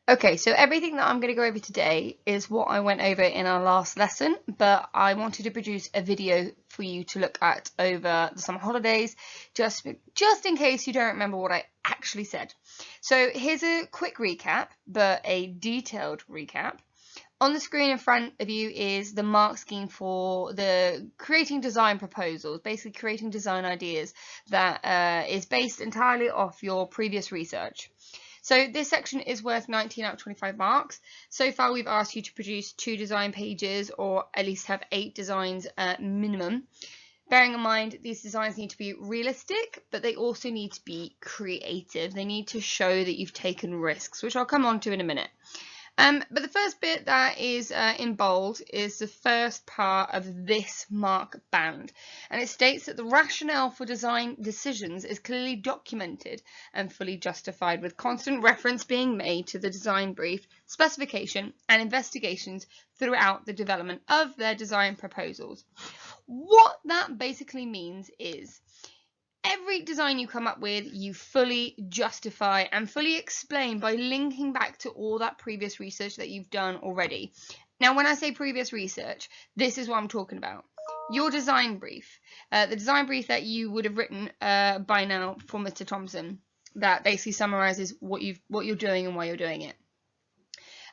Okay, so everything that I'm going to go over today is what I went over in our last lesson, but I wanted to produce a video for you to look at over the summer holidays, just in case you don't remember what I actually said. So here's a quick recap, but a detailed recap. On the screen in front of you is the mark scheme for the creating design proposals, basically creating design ideas that is based entirely off your previous research. So this section is worth 19 out of 25 marks. So far we've asked you to produce 2 design pages or at least have 8 designs minimum. Bearing in mind these designs need to be realistic, but they also need to be creative. They need to show that you've taken risks, which I'll come on to in a minute. But the first bit that is in bold is the first part of this mark band, and it states that the rationale for design decisions is clearly documented and fully justified, with constant reference being made to the design brief, specification, and investigations throughout the development of their design proposals. What that basically means is every design you come up with, you fully justify and fully explain by linking back to all that previous research that you've done already. Now, when I say previous research, this is what I'm talking about. Your design brief, the design brief that you would have written by now for Mr. Thompson, that basically summarizes what you're doing and why you're doing it.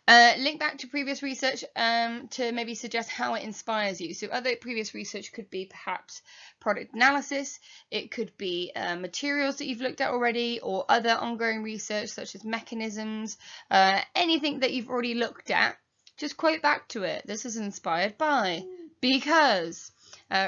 Link back to previous research to maybe suggest how it inspires you. So other previous research could be perhaps product analysis, it could be materials that you've looked at already, or other ongoing research such as mechanisms, anything that you've already looked at. Just quote back to it. This is inspired by, because.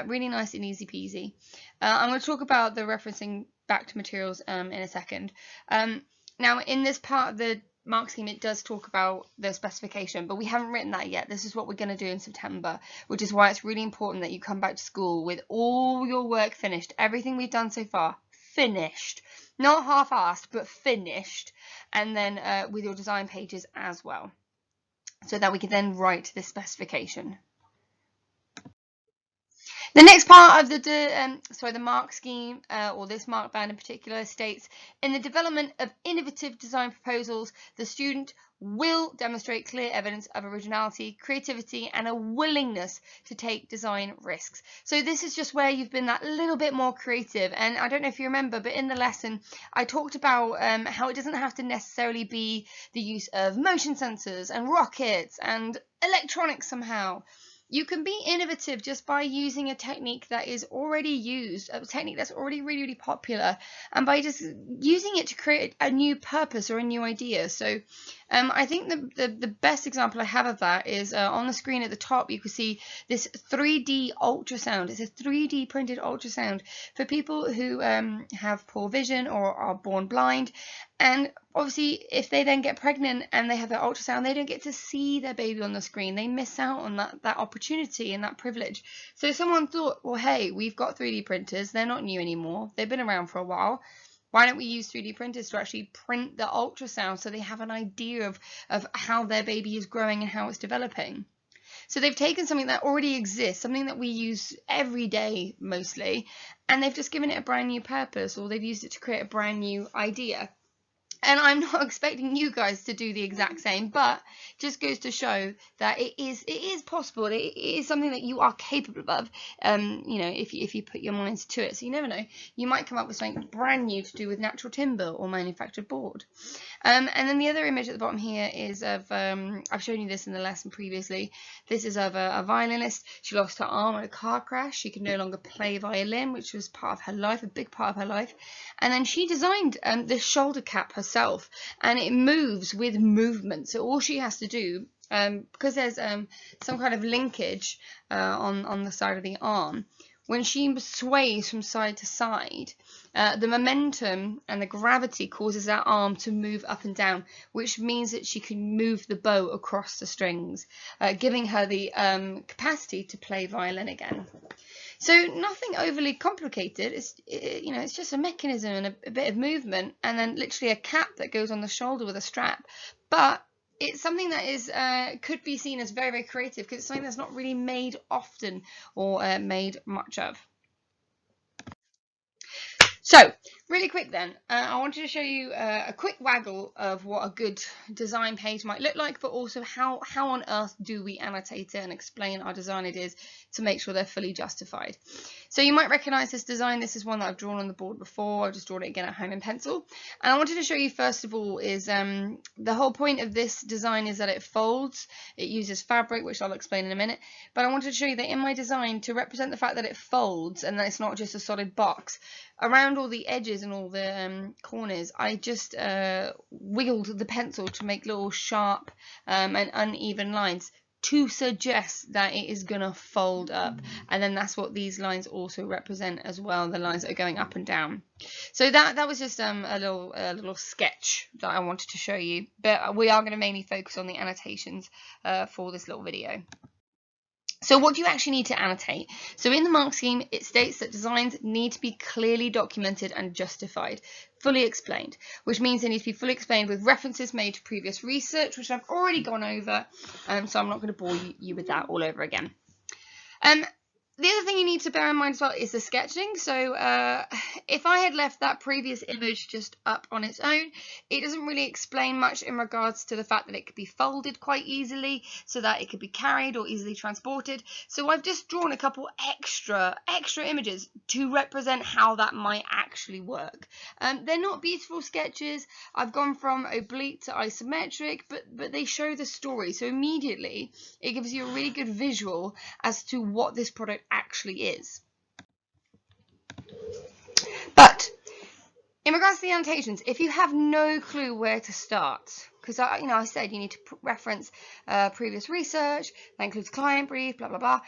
Really nice and easy peasy. I'm going to talk about the referencing back to materials in a second. Now, in this part of the mark scheme, it does talk about the specification, but we haven't written that yet. This is what we're going to do in September, which is why it's really important that you come back to school with all your work finished, everything we've done so far finished, not half-assed, but finished, and then with your design pages as well, so that we can then write this specification. The next part of the mark scheme, or this mark band in particular, states, in the development of innovative design proposals, the student will demonstrate clear evidence of originality, creativity, and a willingness to take design risks. So this is just where you've been that little bit more creative. And I don't know if you remember, but in the lesson, I talked about how it doesn't have to necessarily be the use of motion sensors and rockets and electronics somehow. You can be innovative just by using a technique that is already used, a technique that's already really, really popular, and by just using it to create a new purpose or a new idea. So I think the best example I have of that is on the screen at the top. You can see this 3D ultrasound. It's a 3D printed ultrasound for people who have poor vision or are born blind. And obviously, if they then get pregnant and they have their ultrasound, they don't get to see their baby on the screen. They miss out on that opportunity and that privilege. So someone thought, well, hey, we've got 3D printers. They're not new anymore. They've been around for a while. Why don't we use 3D printers to actually print the ultrasound so they have an idea of how their baby is growing and how it's developing? So they've taken something that already exists, something that we use every day mostly, and they've just given it a brand new purpose, or they've used it to create a brand new idea. And I'm not expecting you guys to do the exact same, but just goes to show that it is possible. It is something that you are capable of, you know, if you put your minds to it. So you never know, you might come up with something brand new to do with natural timber or manufactured board. And then the other image at the bottom here is of, I've shown you this in the lesson previously. This is of a violinist. She lost her arm in a car crash. She could no longer play violin, which was part of her life, a big part of her life. And then she designed this shoulder cap herself, and it moves with movement. So all she has to do, because there's some kind of linkage on the side of the arm, when she sways from side to side, the momentum and the gravity causes that arm to move up and down, which means that she can move the bow across the strings, giving her the capacity to play violin again. So nothing overly complicated. It's just a mechanism and a bit of movement, and then literally a cap that goes on the shoulder with a strap. But it's something that is could be seen as very, very creative, because it's something that's not really made often or made much of. So Really quick then, I wanted to show you a quick waggle of what a good design page might look like, but also how on earth do we annotate it and explain our design ideas to make sure they're fully justified. So you might recognize this design. This is one that I've drawn on the board before. I've just drawn it again at home in pencil. And I wanted to show you first of all is the whole point of this design is that it folds. It uses fabric, which I'll explain in a minute. But I wanted to show you that in my design, to represent the fact that it folds and that it's not just a solid box, around all the edges and all the corners, I just wiggled the pencil to make little sharp and uneven lines to suggest that it is gonna fold up, and then that's what these lines also represent as well, the lines that are going up and down. So that was just a little sketch that I wanted to show you, but we are going to mainly focus on the annotations for this little video. So what do you actually need to annotate? So in the mark scheme, it states that designs need to be clearly documented and justified, fully explained, which means they need to be fully explained with references made to previous research, which I've already gone over, so I'm not going to bore you with that all over again. The other thing you need to bear in mind as well is the sketching. So if I had left that previous image just up on its own, it doesn't really explain much in regards to the fact that it could be folded quite easily so that it could be carried or easily transported. So I've just drawn a couple extra images to represent how that might actually work. They're not beautiful sketches. I've gone from oblique to isometric, but they show the story. So immediately it gives you a really good visual as to what this product actually is. But in regards to the annotations, if you have no clue where to start, because I said you need to reference previous research, that includes client brief, blah blah blah.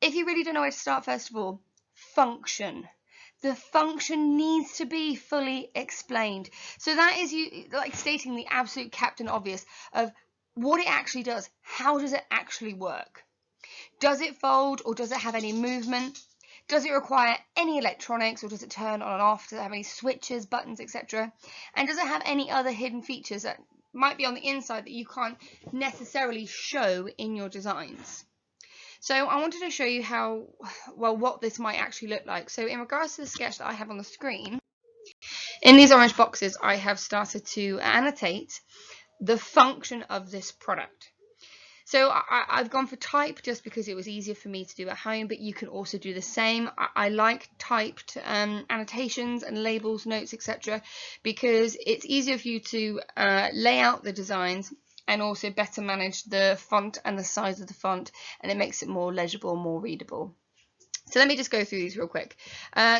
If you really don't know where to start, first of all, function. The function needs to be fully explained. So that is you like stating the absolute captain obvious of what it actually does. How does it actually work? Does it fold, or does it have any movement? Does it require any electronics, or does it turn on and off? Does it have any switches, buttons, etc.? And does it have any other hidden features that might be on the inside that you can't necessarily show in your designs? So I wanted to show you what this might actually look like. So in regards to the sketch that I have on the screen, in these orange boxes, I have started to annotate the function of this product. So I've gone for type just because it was easier for me to do at home, but you can also do the same. I like typed annotations and labels, notes, etc. because it's easier for you to lay out the designs and also better manage the font and the size of the font, and it makes it more legible, more readable. So let me just go through these real quick.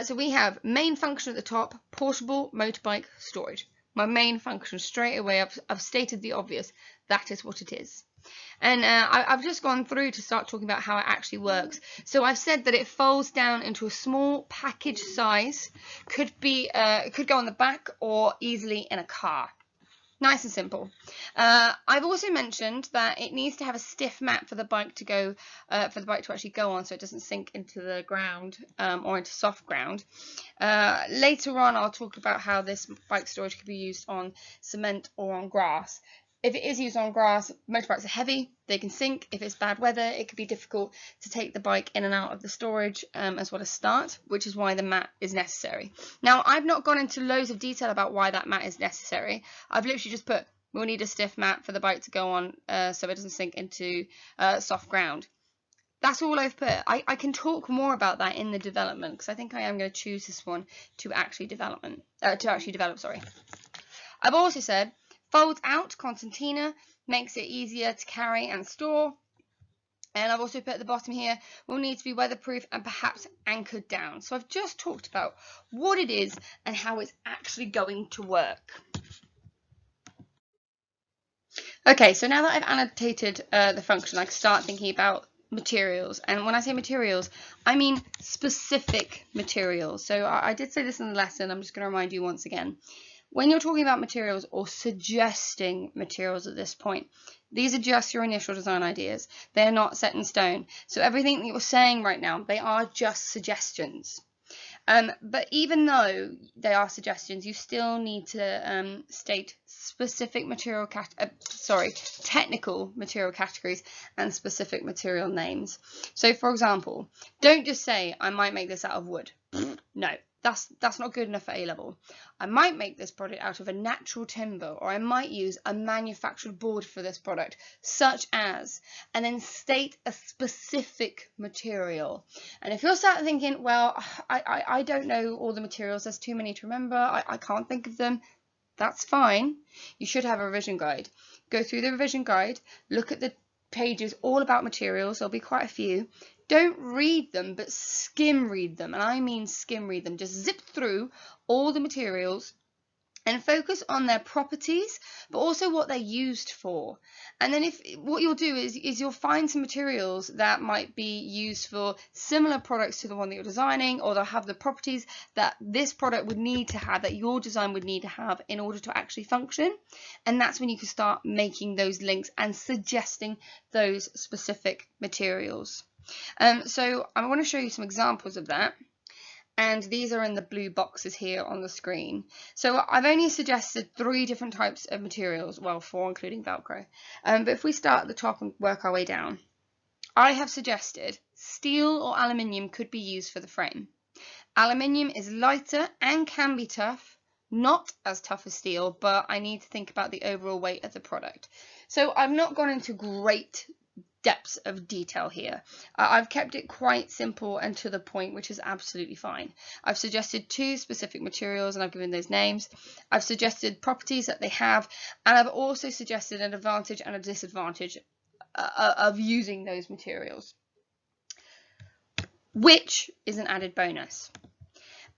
So we have main function at the top, portable motorbike storage. My main function, straight away, I've stated the obvious. That is what it is. And I've just gone through to start talking about how it actually works. So I've said that it folds down into a small package size, could go on the back or easily in a car. Nice and simple. I've also mentioned that it needs to have a stiff mat for the bike to go, for the bike to actually go on, so it doesn't sink into the ground or into soft ground. Later on, I'll talk about how this bike storage could be used on cement or on grass. If it is used on grass, motorbikes are heavy, they can sink. If it's bad weather, it could be difficult to take the bike in and out of the storage as well as start, which is why the mat is necessary. Now, I've not gone into loads of detail about why that mat is necessary. I've literally just put, we'll need a stiff mat for the bike to go on so it doesn't sink into soft ground. That's all I've put. I can talk more about that in the development, because I think I am going to choose this one to actually develop, sorry. I've also said, folds out, concertina, makes it easier to carry and store. And I've also put at the bottom here, will need to be weatherproof and perhaps anchored down. So I've just talked about what it is and how it's actually going to work. Okay, so now that I've annotated the function, I can start thinking about materials. And when I say materials, I mean specific materials. So I did say this in the lesson, I'm just going to remind you once again. When you're talking about materials or suggesting materials at this point, these are just your initial design ideas. They're not set in stone. So everything that you're saying right now, they are just suggestions. But even though they are suggestions, you still need to state specific technical material categories and specific material names. So for example, don't just say, I might make this out of wood. No, That's not good enough for A-level. I might make this product out of a natural timber, or I might use a manufactured board for this product, such as, and then state a specific material. And if you're sat thinking, well, I don't know all the materials, there's too many to remember, I can't think of them, that's fine. You should have a revision guide. Go through the revision guide, look at the pages all about materials, there'll be quite a few. Don't read them, but skim read them, and I mean skim read them. Just zip through all the materials and focus on their properties, but also what they're used for. And then what you'll do is you'll find some materials that might be used for similar products to the one that you're designing, or they'll have the properties that this product would need to have, that your design would need to have in order to actually function. And that's when you can start making those links and suggesting those specific materials. So I want to show you some examples of that. And these are in the blue boxes here on the screen. So I've only suggested 3 different types of materials, well, 4 including Velcro. But if we start at the top and work our way down, I have suggested steel or aluminium could be used for the frame. Aluminium is lighter and can be tough, not as tough as steel, but I need to think about the overall weight of the product. So I've not gone into great depths of detail here. I've kept it quite simple and to the point, which is absolutely fine. I've suggested 2 specific materials and I've given those names. I've suggested properties that they have, and I've also suggested an advantage and a disadvantage of using those materials, which is an added bonus.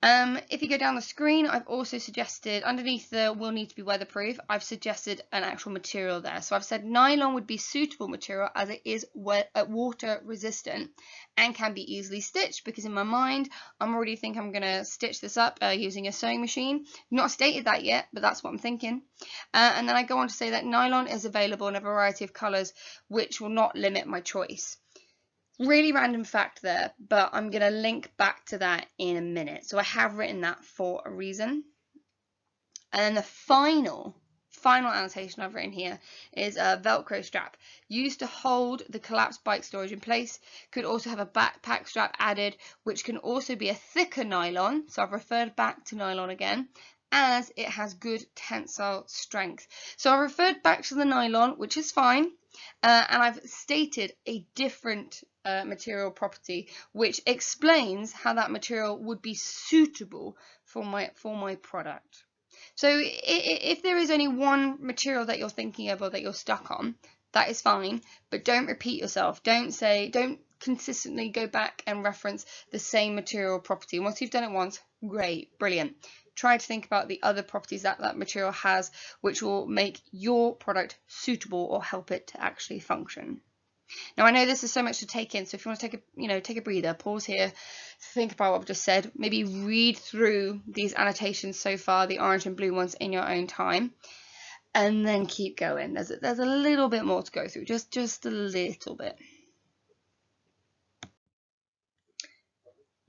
If you go down the screen, I've also suggested, underneath the will need to be weatherproof, I've suggested an actual material there. So I've said nylon would be suitable material as it is water resistant and can be easily stitched, because in my mind, I'm already thinking I'm going to stitch this up using a sewing machine. Not stated that yet, but that's what I'm thinking. And then I go on to say that nylon is available in a variety of colours, which will not limit my choice. Really random fact there, but I'm going to link back to that in a minute. So I have written that for a reason. And then the final annotation I've written here is a Velcro strap used to hold the collapsed bike storage in place. Could also have a backpack strap added, which can also be a thicker nylon. So I've referred back to nylon again, as it has good tensile strength. So I referred back to the nylon, which is fine. And I've stated a different material property, which explains how that material would be suitable for my product. So if there is only one material that you're thinking of or that you're stuck on, that is fine, but don't repeat yourself. Don't consistently go back and reference the same material property. Once you've done it once, great, brilliant. Try to think about the other properties that that material has, which will make your product suitable or help it to actually function. Now, I know this is so much to take in, so if you want to take a breather, pause here, think about what I've just said, maybe read through these annotations so far, the orange and blue ones, in your own time, and then keep going. There's a little bit more to go through, just a little bit.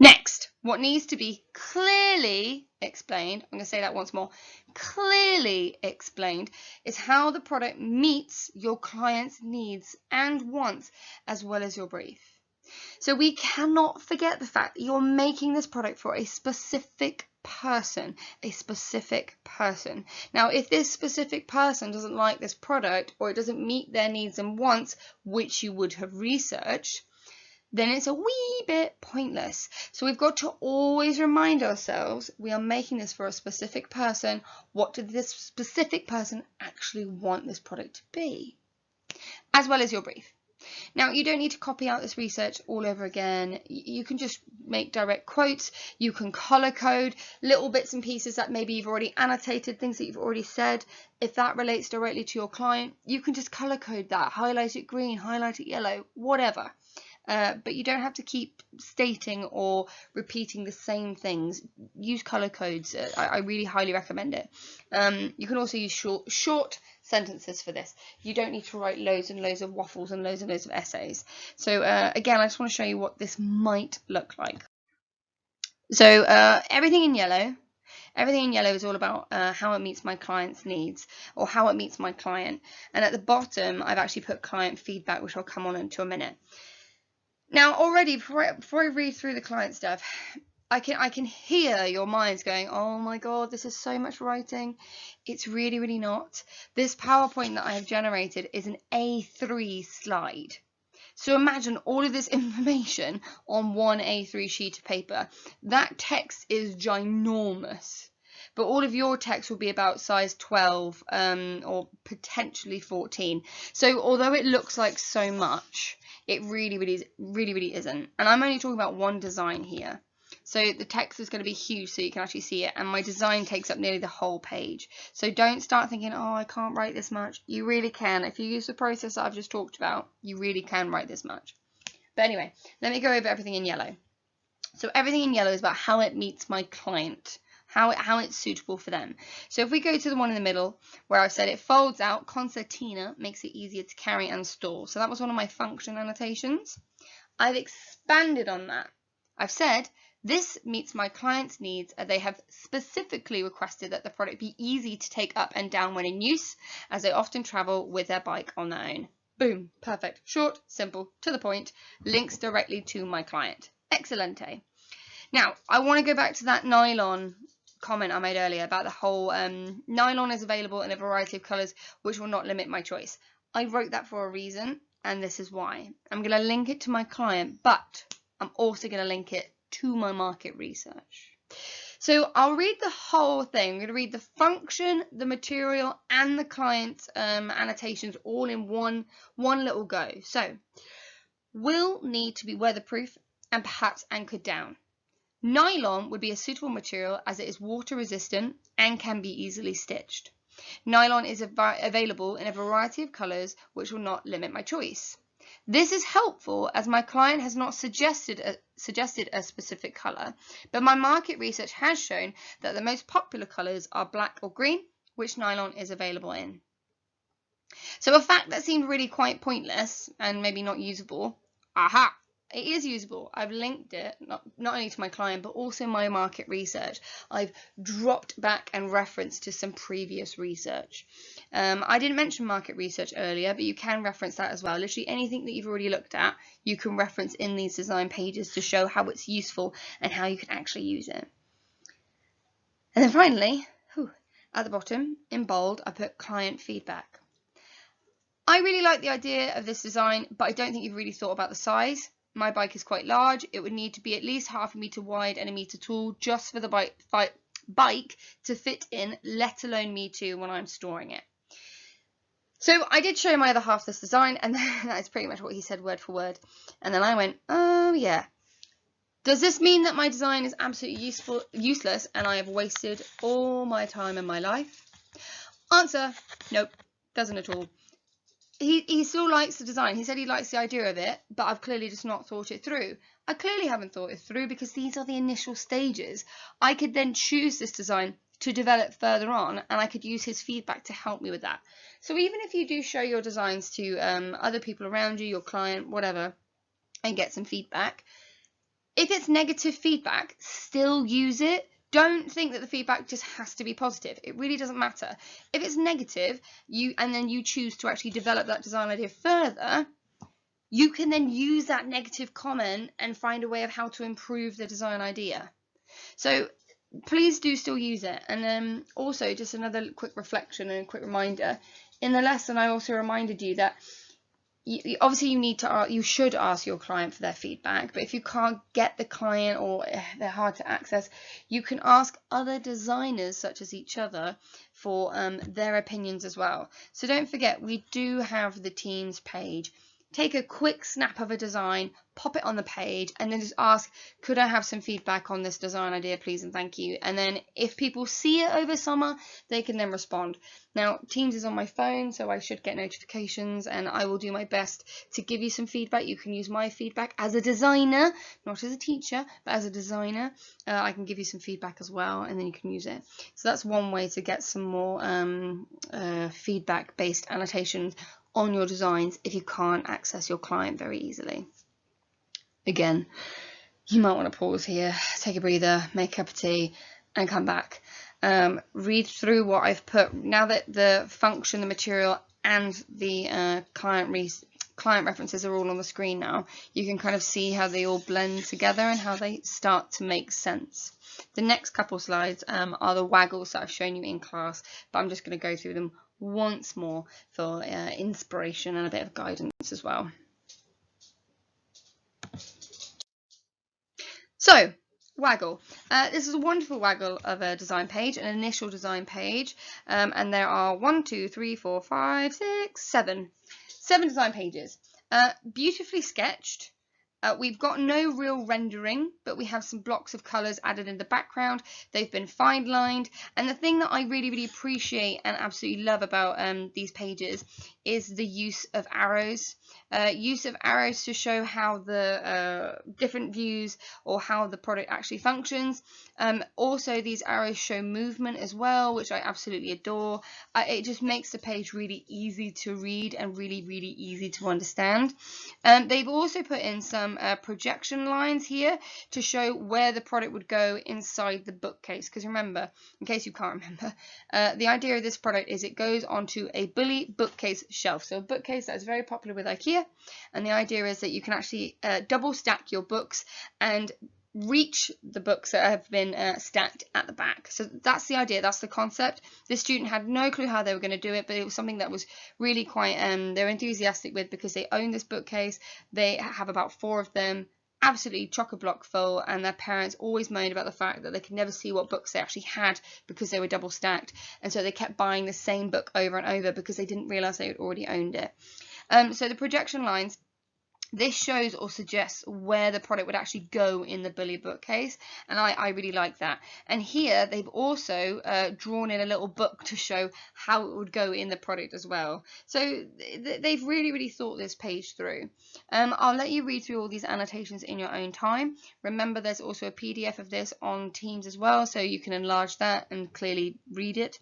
Next, what needs to be clearly explained, I'm going to say that once more, clearly explained, is how the product meets your client's needs and wants, as well as your brief. So we cannot forget the fact that you're making this product for a specific person, Now, if this specific person doesn't like this product, or it doesn't meet their needs and wants, which you would have researched, then it's a wee bit pointless. So we've got to always remind ourselves we are making this for a specific person. What did this specific person actually want this product to be? As well as your brief. Now, you don't need to copy out this research all over again. You can just make direct quotes. You can color code little bits and pieces that maybe you've already annotated, things that you've already said. If that relates directly to your client, you can just color code that, highlight it green, highlight it yellow, whatever. But you don't have to keep stating or repeating the same things. Use color codes. I really highly recommend it. You can also use short sentences for this. You don't need to write loads and loads of waffles and loads of essays. So again, I just want to show you what this might look like. So everything in yellow is all about how it meets my client's needs, or how it meets my client. And at the bottom, I've actually put client feedback, which I'll come on into a minute. Now, already, before I read through the client stuff, I can hear your minds going, oh my God, this is so much writing. It's really, really not. This PowerPoint that I have generated is an A3 slide. So imagine all of this information on one A3 sheet of paper. That text is ginormous. But all of your text will be about size 12 or potentially 14. So although it looks like so much, it really isn't. And I'm only talking about one design here. So the text is going to be huge so you can actually see it. And my design takes up nearly the whole page. So don't start thinking, oh, I can't write this much. You really can. If you use the process that I've just talked about, you really can write this much. But anyway, let me go over everything in yellow. So everything in yellow is about how it meets my client, how it's suitable for them. So if we go to the one in the middle where I've said it folds out, concertina makes it easier to carry and store. So that was one of my function annotations. I've expanded on that. I've said this meets my client's needs as they have specifically requested that the product be easy to take up and down when in use, as they often travel with their bike on their own. Boom, perfect, short, simple, to the point, links directly to my client. Excellente. Now, I want to go back to that nylon comment I made earlier about the whole nylon is available in a variety of colours which will not limit my choice. I wrote that for a reason, and this is why. I'm going to link it to my client, but I'm also going to link it to my market research. So I'll read the whole thing. I'm going to read the function, the material, and the client's annotations all in one little go. So, will need to be weatherproof and perhaps anchored down. Nylon would be a suitable material as it is water resistant and can be easily stitched. Nylon is available in a variety of colours which will not limit my choice. This is helpful as my client has not suggested a specific colour, but my market research has shown that the most popular colours are black or green, which nylon is available in. So a fact that seemed really quite pointless and maybe not usable, aha! It is usable. I've linked it, not only to my client, but also my market research. I've dropped back and referenced to some previous research. I didn't mention market research earlier, but you can reference that as well. Literally anything that you've already looked at, you can reference in these design pages to show how it's useful and how you can actually use it. And then finally, at the bottom, in bold, I put client feedback. I really like the idea of this design, but I don't think you've really thought about the size. My bike is quite large. It would need to be at least 1/2 meter wide and 1 meter tall just for the bike to fit in, let alone me too when I'm storing it. So I did show my other half this design, and that is pretty much what he said word for word. And then I went, oh yeah. Does this mean that my design is absolutely useless and I have wasted all my time in my life? Answer, nope, doesn't at all. He still likes the design. He said he likes the idea of it, but I've clearly just not thought it through. I clearly haven't thought it through because these are the initial stages. I could then choose this design to develop further on, and I could use his feedback to help me with that. So even if you do show your designs to other people around you, your client, whatever, and get some feedback, if it's negative feedback, still use it. Don't think that the feedback just has to be positive. It really doesn't matter. If it's negative, and then you choose to actually develop that design idea further, you can then use that negative comment and find a way of how to improve the design idea. So please do still use it. And then also just another quick reflection and a quick reminder. In the lesson, I also reminded you that obviously you should ask your client for their feedback, but if you can't get the client or they're hard to access, you can ask other designers such as each other for their opinions as well. So don't forget, we do have the Teams page. Take a quick snap of a design, pop it on the page, and then just ask, could I have some feedback on this design idea, please, and thank you. And then if people see it over summer, they can then respond. Now, Teams is on my phone, so I should get notifications, and I will do my best to give you some feedback. You can use my feedback as a designer, not as a teacher, but as a designer. I can give you some feedback as well, and then you can use it. So that's one way to get some more feedback-based annotations on your designs if you can't access your client very easily. Again, you might want to pause here, take a breather, make a cup of tea, and come back. Read through what I've put. Now that the function, the material, and the client references are all on the screen now, you can kind of see how they all blend together and how they start to make sense. The next couple slides are the waggles that I've shown you in class, but I'm just going to go through them once more for inspiration and a bit of guidance as well. So, waggle. This is a wonderful waggle of a design page, an initial design page, and there are 1, 2, 3, 4, 5, 6, 7 design pages, beautifully sketched. We've got no real rendering, but we have some blocks of colours added in the background. They've been fine lined, and the thing that I really appreciate and absolutely love about these pages is the use of arrows. Use of arrows to show how the different views or how the product actually functions. Also, these arrows show movement as well, which I absolutely adore. It just makes the page really easy to read and really easy to understand. They've also put in some projection lines here to show where the product would go inside the bookcase, because remember, in case you can't remember, the idea of this product is it goes onto a bully bookcase shelf. So a bookcase that is very popular with IKEA, and the idea is that you can actually double stack your books and reach the books that have been stacked at the back. So that's the idea, that's the concept. This student had no clue how they were going to do it, but it was something that was really quite they're enthusiastic with, because they own this bookcase. They have about 4 of them, absolutely chock-a-block full, and their parents always moaned about the fact that they could never see what books they actually had because they were double stacked, and so they kept buying the same book over and over because they didn't realize they had already owned it. So the projection lines, this shows or suggests where the product would actually go in the bully bookcase, and I really like that. And here they've also drawn in a little book to show how it would go in the product as well. So they've really thought this page through. I'll let you read through all these annotations in your own time. Remember, there's also a PDF of this on Teams as well, so you can enlarge that and clearly read it.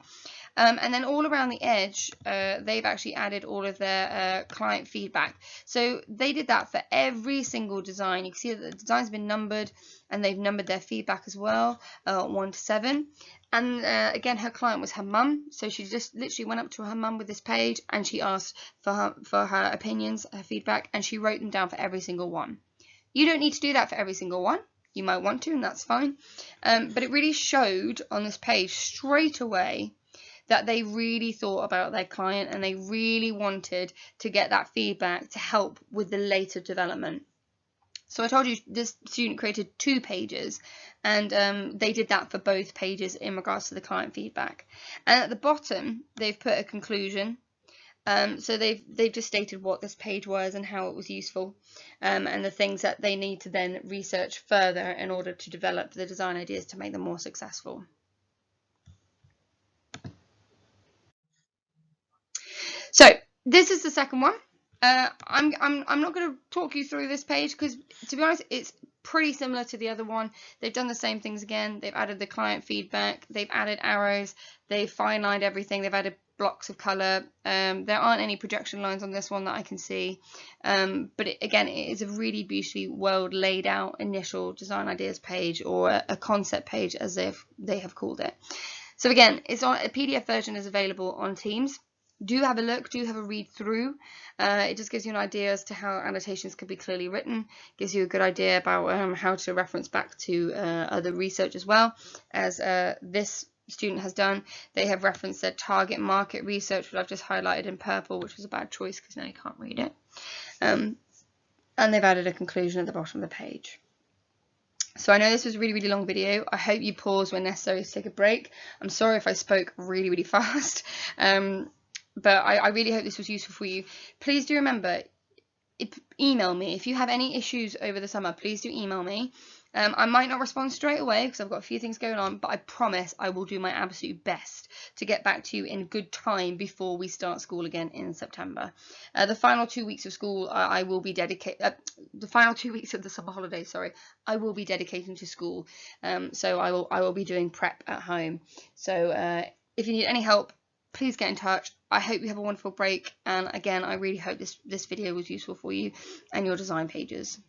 And then all around the edge, they've actually added all of their client feedback. So they did that for every single design. You can see that the design's been numbered, and they've numbered their feedback as well, 1 to 7. And again, her client was her mum, so she just literally went up to her mum with this page, and she asked for her opinions, her feedback, and she wrote them down for every single one. You don't need to do that for every single one. You might want to, and that's fine. But it really showed on this page straight away that they really thought about their client, and they really wanted to get that feedback to help with the later development. So I told you this student created 2 pages, and they did that for both pages in regards to the client feedback. And at the bottom, they've put a conclusion. So they've just stated what this page was and how it was useful, and the things that they need to then research further in order to develop the design ideas to make them more successful. So this is the second one. I'm not going to talk you through this page because, to be honest, it's pretty similar to the other one. They've done the same things again. They've added the client feedback. They've added arrows. They've fine-lined everything. They've added blocks of colour. There aren't any projection lines on this one that I can see. But again, it is a really beautifully well laid out initial design ideas page, or a concept page as they have called it. So again, it's on a PDF version is available on Teams. Do have a look, do have a read through. It just gives you an idea as to how annotations can be clearly written, gives you a good idea about how to reference back to other research as well, as this student has done. They have referenced their target market research, which I've just highlighted in purple, which was a bad choice because now you can't read it. And they've added a conclusion at the bottom of the page. So I know this was a really long video. I hope you pause when necessary to take a break. I'm sorry if I spoke really fast. But I really hope this was useful for you. Please do remember, email me. If you have any issues over the summer, please do email me. I might not respond straight away because I've got a few things going on, but I promise I will do my absolute best to get back to you in good time before we start school again in September. The final 2 weeks of school, I will be dedicated. The final 2 weeks of the summer holidays, sorry, I will be dedicating to school. So I will be doing prep at home. So if you need any help, please get in touch. I hope you have a wonderful break, and again, I really hope this video was useful for you and your design pages.